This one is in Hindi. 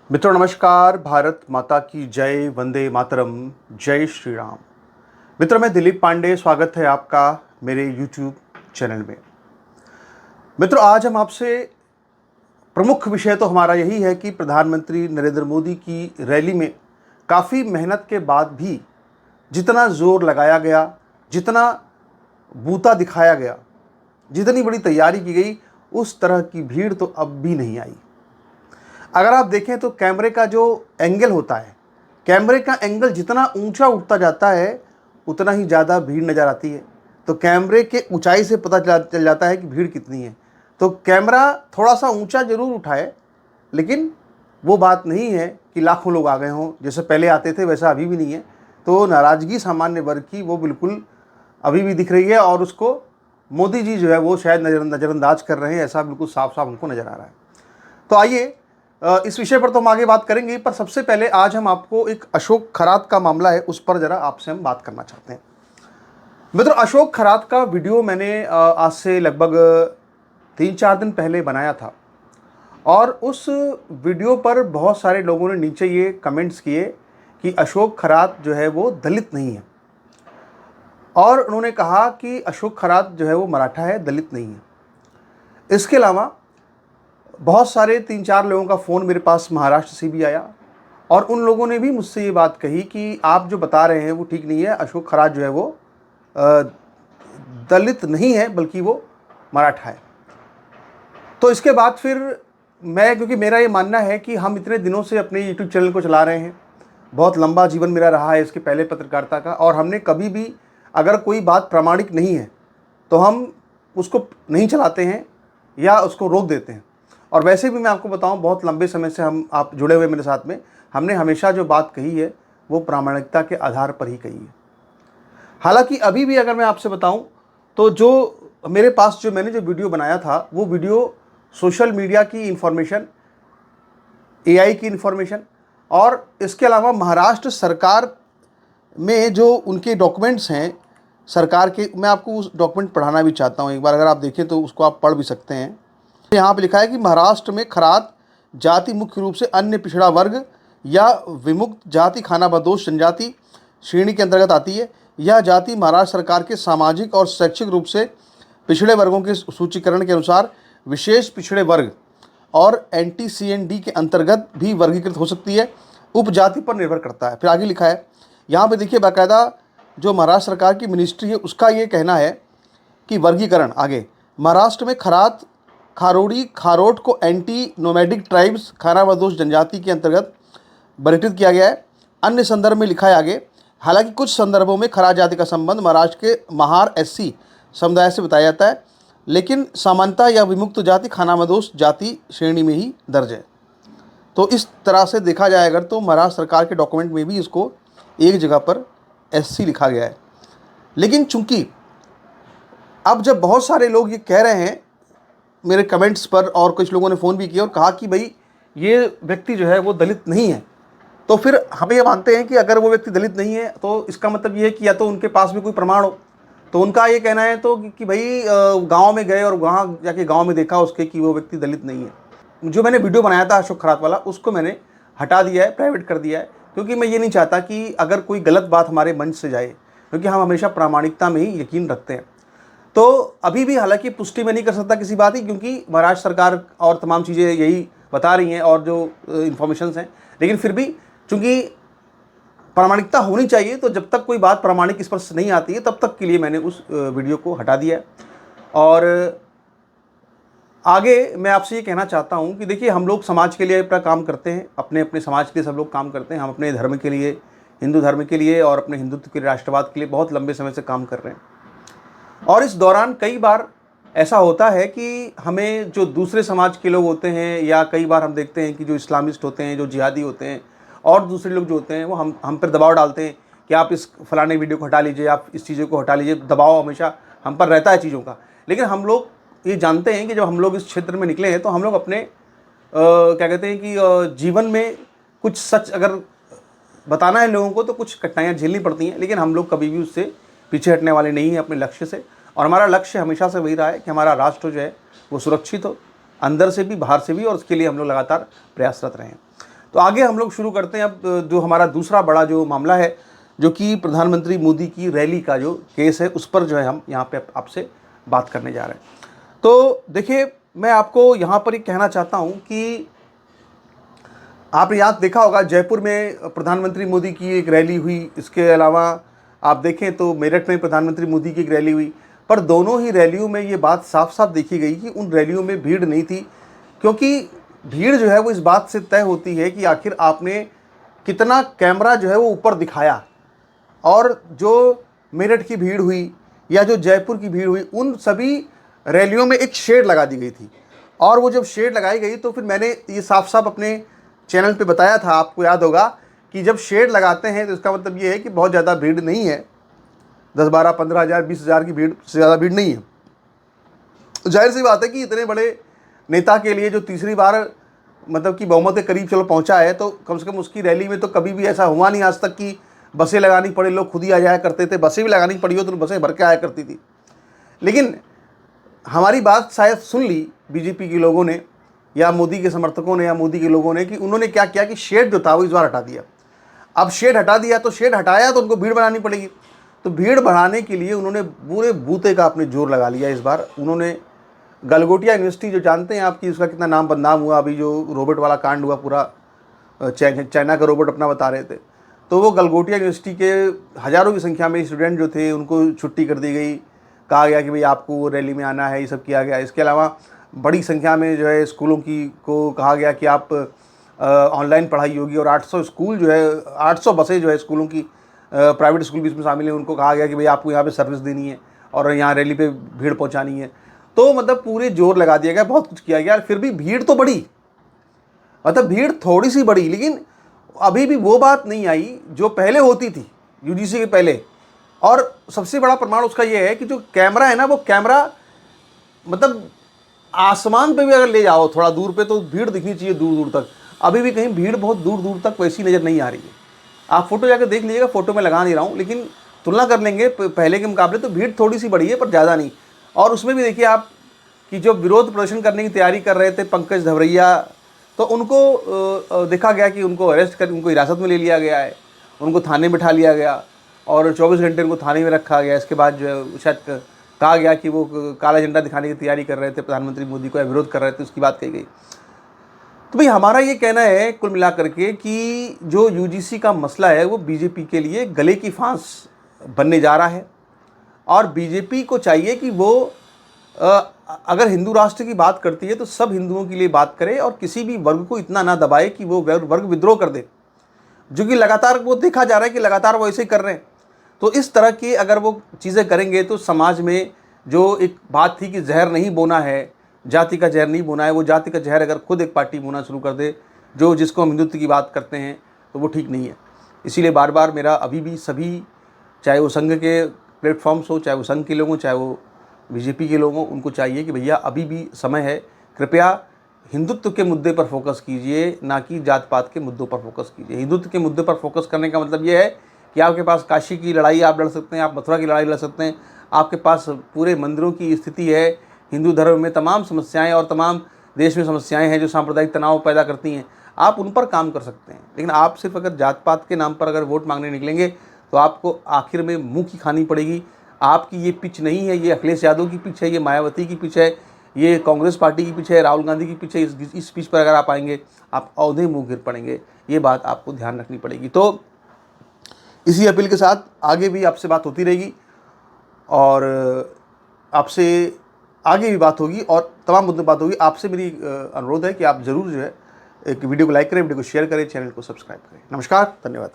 मित्रों नमस्कार। भारत माता की जय, वंदे मातरम, जय श्री राम। मित्रों मैं दिलीप पांडे, स्वागत है आपका मेरे YouTube चैनल में। मित्रों आज हम आपसे प्रमुख विषय तो हमारा यही है कि प्रधानमंत्री नरेंद्र मोदी की रैली में काफ़ी मेहनत के बाद भी जितना जोर लगाया गया, जितना बूता दिखाया गया, जितनी बड़ी तैयारी की गई, उस तरह की भीड़ तो अब भी नहीं आई। अगर आप देखें तो कैमरे का जो एंगल होता है, कैमरे का एंगल जितना ऊंचा उठता जाता है उतना ही ज़्यादा भीड़ नज़र आती है। तो कैमरे के ऊंचाई से पता चल जाता है कि भीड़ कितनी है। तो कैमरा थोड़ा सा ऊंचा ज़रूर उठाए, लेकिन वो बात नहीं है कि लाखों लोग आ गए हों। जैसे पहले आते थे वैसा अभी भी नहीं है। तो नाराज़गी सामान्य वर्ग की वो बिल्कुल अभी भी दिख रही है और उसको मोदी जी जो है वो शायद नज़रअंदाज कर रहे हैं, ऐसा बिल्कुल साफ साफ हमको नज़र आ रहा है। तो आइए इस विषय पर तो हम आगे बात करेंगे, पर सबसे पहले आज हम आपको एक अशोक खरात का मामला है उस पर ज़रा आपसे हम बात करना चाहते हैं। मित्रों अशोक खरात का वीडियो मैंने आज से लगभग 3-4 दिन पहले बनाया था और उस वीडियो पर बहुत सारे लोगों ने नीचे ये कमेंट्स किए कि अशोक खरात जो है वो दलित नहीं है, और उन्होंने कहा कि अशोक खरात जो है वो मराठा है, दलित नहीं है। इसके अलावा बहुत सारे 3-4 लोगों का फ़ोन मेरे पास महाराष्ट्र से भी आया और उन लोगों ने भी मुझसे ये बात कही कि आप जो बता रहे हैं वो ठीक नहीं है, अशोक खरात जो है वो दलित नहीं है बल्कि वो मराठा है। तो इसके बाद फिर मैं, क्योंकि मेरा ये मानना है कि हम इतने दिनों से अपने यूट्यूब चैनल को चला रहे हैं, बहुत लंबा जीवन मेरा रहा है इसके पहले पत्रकारिता का, और हमने कभी भी अगर कोई बात प्रामाणिक नहीं है तो हम उसको नहीं चलाते हैं या उसको रोक देते हैं। और वैसे भी मैं आपको बताऊं, बहुत लंबे समय से आप जुड़े हुए मेरे साथ में, हमने हमेशा जो बात कही है वो प्रामाणिकता के आधार पर ही कही है। हालांकि अभी भी अगर मैं आपसे बताऊं तो जो मेरे पास जो मैंने जो वीडियो बनाया था वो वीडियो सोशल मीडिया की इन्फॉर्मेशन, AI की इन्फॉर्मेशन और इसके अलावा महाराष्ट्र सरकार में जो उनके डॉक्यूमेंट्स हैं सरकार के, मैं आपको उस डॉक्यूमेंट पढ़ाना भी चाहता हूँ। एक बार अगर आप देखें तो उसको आप पढ़ भी सकते हैं। यहाँ पे लिखा है कि महाराष्ट्र में खरात जाति मुख्य रूप से अन्य पिछड़ा वर्ग या विमुक्त जाति खानाबदोश जनजाति श्रेणी के अंतर्गत आती है। यह जाति महाराष्ट्र सरकार के सामाजिक और शैक्षिक रूप से पिछड़े वर्गों के सूचीकरण के अनुसार विशेष पिछड़े वर्ग और NT-CND के अंतर्गत भी वर्गीकृत हो सकती है। उपजाति पर निर्भर करता है। फिर आगे लिखा है, यहाँ पे देखिए बाकायदा जो महाराष्ट्र सरकार की मिनिस्ट्री है उसका ये कहना है कि वर्गीकरण आगे महाराष्ट्र में खरात खारोड़ी खारोट को एंटी नोमैडिक ट्राइब्स खानाबदोश जनजाति के अंतर्गत वर्गीकृत किया गया है। अन्य संदर्भ में लिखा है आगे, हालांकि कुछ संदर्भों में खरात जाति का संबंध महाराष्ट्र के महार SC समुदाय से बताया जाता है, लेकिन सामान्यतः यह विमुक्त जाति खानाबदोश जाति श्रेणी में ही दर्ज है। तो इस तरह से देखा जाए अगर तो महाराष्ट्र सरकार के डॉक्यूमेंट में भी इसको एक जगह पर SC लिखा गया है। लेकिन चूंकि अब जब बहुत सारे लोग ये कह रहे हैं मेरे कमेंट्स पर, और कुछ लोगों ने फ़ोन भी किया और कहा कि भाई ये व्यक्ति जो है वो दलित नहीं है, तो फिर हम ये मानते हैं कि अगर वो व्यक्ति दलित नहीं है तो इसका मतलब ये है कि या तो उनके पास भी कोई प्रमाण हो। तो उनका ये कहना है तो कि भाई गांव में गए और वहाँ जाके गांव में देखा उसके कि वो व्यक्ति दलित नहीं है। जो मैंने वीडियो बनाया था अशोक खरात वाला, उसको मैंने हटा दिया है, प्राइवेट कर दिया है, क्योंकि मैं ये नहीं चाहता कि अगर कोई गलत बात हमारे मंच से जाए, क्योंकि हम हमेशा प्रामाणिकता में ही यकीन रखते हैं। तो अभी भी हालांकि पुष्टि में नहीं कर सकता किसी बात की, क्योंकि महाराष्ट्र सरकार और तमाम चीज़ें यही बता रही हैं और जो इन्फॉर्मेशंस हैं, लेकिन फिर भी चूँकि प्रामाणिकता होनी चाहिए, तो जब तक कोई बात प्रामाणिक स्पर्श नहीं आती है तब तक के लिए मैंने उस वीडियो को हटा दिया है। और आगे मैं आपसे ये कहना चाहता हूँ कि देखिए, हम लोग समाज के लिए अपना काम करते हैं, अपने अपने समाज के लिए सब लोग काम करते हैं। हम अपने धर्म के लिए, हिंदू धर्म के लिए और अपने हिंदुत्व के राष्ट्रवाद के लिए बहुत लंबे समय से काम कर रहे हैं। और इस दौरान कई बार ऐसा होता है कि हमें जो दूसरे समाज के लोग होते हैं, या कई बार हम देखते हैं कि जो इस्लामिस्ट होते हैं, जो जिहादी होते हैं, और दूसरे लोग जो होते हैं वो हम पर दबाव डालते हैं कि आप इस फलाने वीडियो को हटा लीजिए, आप इस चीज़ों को हटा लीजिए। दबाव हमेशा हम पर रहता है चीज़ों का। लेकिन हम लोग ये जानते हैं कि जब हम लोग इस क्षेत्र में निकले हैं तो हम लोग अपने क्या कहते हैं कि जीवन में कुछ सच अगर बताना है लोगों को तो कुछ कठिनाइयाँ झेलनी पड़ती हैं, लेकिन हम लोग कभी भी उससे पीछे हटने वाले नहीं हैं अपने लक्ष्य से। और हमारा लक्ष्य हमेशा से वही रहा है कि हमारा राष्ट्र जो है वो सुरक्षित हो, अंदर से भी बाहर से भी, और उसके लिए हम लोग लगातार प्रयासरत रहे हैं। तो आगे हम लोग शुरू करते हैं अब जो हमारा दूसरा बड़ा जो मामला है, जो कि प्रधानमंत्री मोदी की रैली का जो केस है, उस पर जो है हम यहाँ पे आपसे बात करने जा रहे हैं। तो देखिए, मैं आपको यहाँ पर एक कहना चाहता हूँ कि आपने यहाँ देखा होगा जयपुर में प्रधानमंत्री मोदी की एक रैली हुई, इसके अलावा आप देखें तो मेरठ में प्रधानमंत्री मोदी की एक रैली हुई, पर दोनों ही रैलियों में ये बात साफ साफ देखी गई कि उन रैलियों में भीड़ नहीं थी, क्योंकि भीड़ जो है वो इस बात से तय होती है कि आखिर आपने कितना कैमरा जो है वो ऊपर दिखाया। और जो मेरठ की भीड़ हुई या जो जयपुर की भीड़ हुई, उन सभी रैलियों में एक शेड लगा दी गई थी, और वो जब शेड लगाई गई तो फिर मैंने ये साफ साफ अपने चैनल पे बताया था, आपको याद होगा कि जब शेड लगाते हैं तो इसका मतलब ये है कि बहुत ज़्यादा भीड़ नहीं है, 10, 12, 15 हज़ार, 20 हज़ार की भीड़ से ज़्यादा भीड़ नहीं है। जाहिर सी बात है कि इतने बड़े नेता के लिए जो तीसरी बार मतलब कि बहुमत के करीब चलो पहुंचा है, तो कम से कम उसकी रैली में तो कभी भी ऐसा हुआ नहीं आज तक कि बसें लगानी पड़े, लोग खुद ही आ जाया करते थे। बसें भी लगानी पड़ी हो तो बसें भर के आया करती थी। लेकिन हमारी बात शायद सुन ली बीजेपी के लोगों ने या मोदी के समर्थकों ने या मोदी के लोगों ने, कि उन्होंने क्या किया कि शेड जो था वो इस बार हटा दिया। अब शेड हटा दिया तो शेड हटाया तो उनको भीड़ बनानी पड़ेगी, तो भीड़ बढ़ाने के लिए उन्होंने पूरे बूते का अपने जोर लगा लिया। इस बार उन्होंने गलगोटिया यूनिवर्सिटी, जो जानते हैं आपकी, उसका कितना नाम बदनाम हुआ, अभी जो रोबोट वाला कांड हुआ, पूरा चाइना का रोबोट अपना बता रहे थे, तो वो गलगोटिया यूनिवर्सिटी के हज़ारों की संख्या में स्टूडेंट जो थे उनको छुट्टी कर दी गई, कहा गया कि भाई आपको रैली में आना है, ये सब किया गया। इसके अलावा बड़ी संख्या में जो है स्कूलों की को कहा गया कि आप ऑनलाइन पढ़ाई होगी, और 800 स्कूल जो है, 800 बसें जो है स्कूलों की, प्राइवेट स्कूल भी इसमें शामिल हैं, उनको कहा गया कि भाई आपको यहाँ पे सर्विस देनी है और यहाँ रैली पे भीड़ पहुँचानी है। तो मतलब पूरे जोर लगा दिया गया, बहुत कुछ किया गया, फिर भी भीड़ तो बढ़ी, मतलब भीड़ थोड़ी सी बढ़ी, लेकिन अभी भी वो बात नहीं आई जो पहले होती थी यूजीसी के पहले। और सबसे बड़ा प्रमाण उसका ये है कि जो कैमरा है ना, वो कैमरा मतलब आसमान पे भी अगर ले जाओ थोड़ा दूर पे तो भीड़ दिखनी चाहिए दूर दूर तक। अभी भी कहीं भीड़ बहुत दूर दूर तक वैसी नज़र नहीं आ रही है। आप फोटो जाकर देख लीजिएगा, फोटो में लगा नहीं रहा हूँ, लेकिन तुलना कर लेंगे पहले के मुकाबले तो भीड़ थोड़ी सी बढ़ी है, पर ज़्यादा नहीं। और उसमें भी देखिए आप कि जो विरोध प्रदर्शन करने की तैयारी कर रहे थे पंकज धवरिया, तो उनको देखा गया कि उनको अरेस्ट कर उनको हिरासत में ले लिया गया है, उनको थाने बिठा लिया गया और 24 घंटे उनको थाने में रखा गया। इसके बाद जो है शायद कहा गया कि वो काला झंडा दिखाने की तैयारी कर रहे थे प्रधानमंत्री मोदी को, या विरोध कर रहे थे, उसकी बात कही गई। तो भाई हमारा ये कहना है कुल मिलाकर के कि जो यूजीसी का मसला है वो बीजेपी के लिए गले की फांस बनने जा रहा है, और बीजेपी को चाहिए कि वो अगर हिंदू राष्ट्र की बात करती है तो सब हिंदुओं के लिए बात करे, और किसी भी वर्ग को इतना ना दबाए कि वो वर्ग विद्रोह कर दे, जो कि लगातार वो देखा जा रहा है कि लगातार वो ऐसे ही कर रहे हैं। तो इस तरह की अगर वो चीज़ें करेंगे तो समाज में जो एक बात थी कि जहर नहीं बोना है, जाति का जहर नहीं बोना है, वो जाति का जहर अगर खुद एक पार्टी बोना शुरू कर दे, जो जिसको हम हिंदुत्व की बात करते हैं, तो वो ठीक नहीं है। इसीलिए बार बार मेरा अभी भी सभी, चाहे वो संघ के प्लेटफॉर्म्स हो, चाहे वो संघ के लोग हों, चाहे वो बीजेपी के लोग हों, उनको चाहिए कि भैया अभी भी समय है, कृपया हिंदुत्व के मुद्दे पर फोकस कीजिए, ना कि जात पात के मुद्दों पर फोकस कीजिए। हिंदुत्व के मुद्दे पर फोकस करने का मतलब ये है कि आपके पास काशी की लड़ाई आप लड़ सकते हैं, आप मथुरा की लड़ाई लड़ सकते हैं, आपके पास पूरे मंदिरों की स्थिति है, हिंदू धर्म में तमाम समस्याएं और तमाम देश में समस्याएं हैं जो सांप्रदायिक तनाव पैदा करती हैं, आप उन पर काम कर सकते हैं। लेकिन आप सिर्फ अगर जात पात के नाम पर अगर वोट मांगने निकलेंगे तो आपको आखिर में मुँह की खानी पड़ेगी। आपकी ये पिच नहीं है, ये अखिलेश यादव की पिच है, ये मायावती की पिच है, ये कांग्रेस पार्टी की पिच है, राहुल गांधी की पिच है। इस पिच पर अगर आप आएंगे आप औंधे मुँह गिर पड़ेंगे, ये बात आपको ध्यान रखनी पड़ेगी। तो इसी अपील के साथ आगे भी आपसे बात होती रहेगी, और आपसे आगे भी बात होगी और तमाम मुद्दों पर बात होगी। आपसे मेरी अनुरोध है कि आप ज़रूर जो है एक वीडियो को लाइक करें, वीडियो को शेयर करें, चैनल को सब्सक्राइब करें। नमस्कार, धन्यवाद।